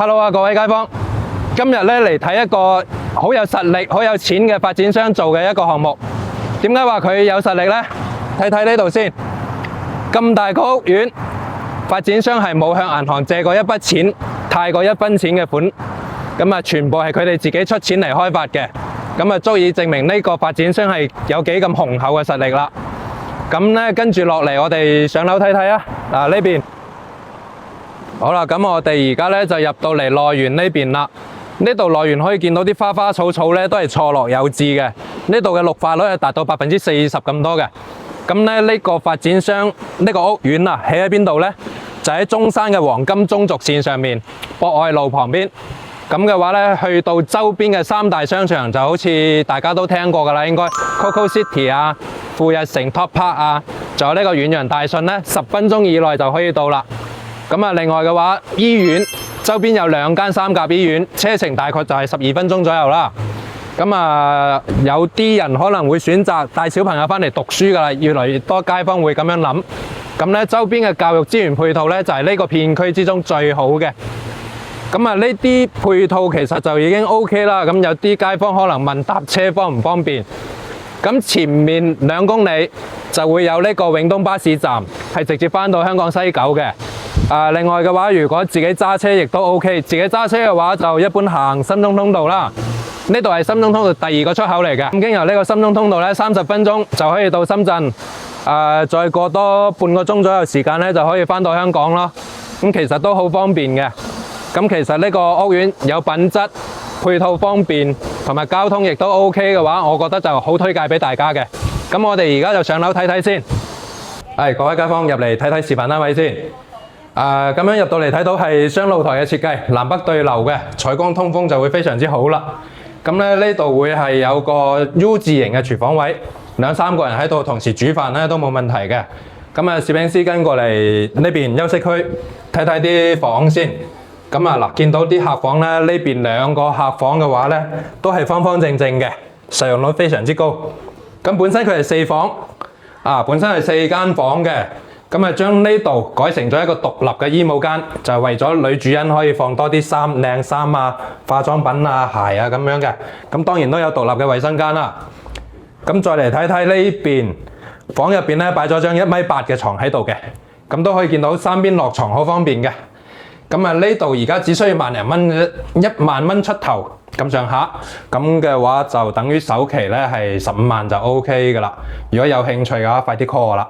Hello 啊，各位街坊，今日咧嚟睇一個好有實力、好有錢嘅發展商做嘅一個項目。點解話佢有實力呢？睇睇呢度先，咁大個屋苑，發展商係冇向銀行借過一筆錢，貸過一分錢嘅款，咁啊全部係佢哋自己出錢嚟開發嘅，咁啊足以證明呢個發展商係有幾咁雄厚嘅實力啦。咁咧跟住落嚟，我哋上樓睇睇啊！嗱呢邊。好啦，咁我哋而家咧就入到嚟內園呢邊啦。呢度內園可以見到啲花花草草咧都係錯落有致嘅。呢度嘅綠化率係達到40%咁多嘅。咁咧呢個發展商呢個屋苑啊，起喺邊度呢？就喺中山嘅黃金中軸線上面，博愛路旁邊。咁嘅話咧，去到周邊嘅三大商場就好似大家都聽過㗎啦，應該 Coco City 啊、富日城 Top Park 啊，仲有呢個遠洋大順咧，10分鐘以內就可以到啦。咁啊，另外嘅話，醫院周邊有2間3甲醫院，車程大概就係12分鐘左右啦。咁啊，有啲人可能會選擇帶小朋友翻嚟讀書噶啦，越來越多街坊會咁樣諗。咁咧，周邊嘅教育資源配套咧，就係呢個片區之中最好嘅。咁啊，呢啲配套其實就已經 OK 啦。咁有啲街坊可能問搭車方唔方便？咁前面2公里就會有呢個永東巴士站，係直接翻到香港西九嘅。另外嘅話，如果自己揸車亦都 OK， 自己揸車嘅話就一般行深中通道啦。呢度係深中通道第2個出口嚟嘅，咁經由呢個深中通道咧，30分鐘就可以到深圳。再過多半個鐘左右時間咧，就可以翻到香港咯。咁其實都好方便嘅。咁其實呢個屋苑有品質、配套方便同埋交通亦都 OK 嘅話，我覺得就好推介俾大家嘅。咁我哋而家就上樓睇睇先。各位街坊入嚟睇睇示範單位先。咁樣入到嚟睇到係雙露台嘅設計，南北對流嘅，採光通風就會非常之好啦。咁咧呢度會係有個 U 字形嘅廚房位，2、3個人喺度同時煮飯咧都冇問題嘅。咁啊，攝影師跟過嚟呢邊休息區睇睇啲房先。咁啊嗱，見到啲客房咧，呢邊2個客房嘅話咧都係方方正正嘅，實用率非常之高。咁本身佢係4房，本身係4間房嘅。咁啊，將呢度改成咗一個獨立嘅衣帽間，就係為咗女主人可以放多啲靚衫啊、化妝品啊、鞋啊咁樣嘅。咁當然都有獨立嘅衛生間啦。咁再嚟睇睇呢邊房入邊咧，擺咗張1.8米嘅床喺度嘅，咁都可以見到3邊落床好方便嘅。咁啊，呢度而家只需要1萬蚊出頭咁上下，咁嘅話就等於首期咧係15萬就 OK 噶啦。如果有興趣嘅話，快啲 call 我啦。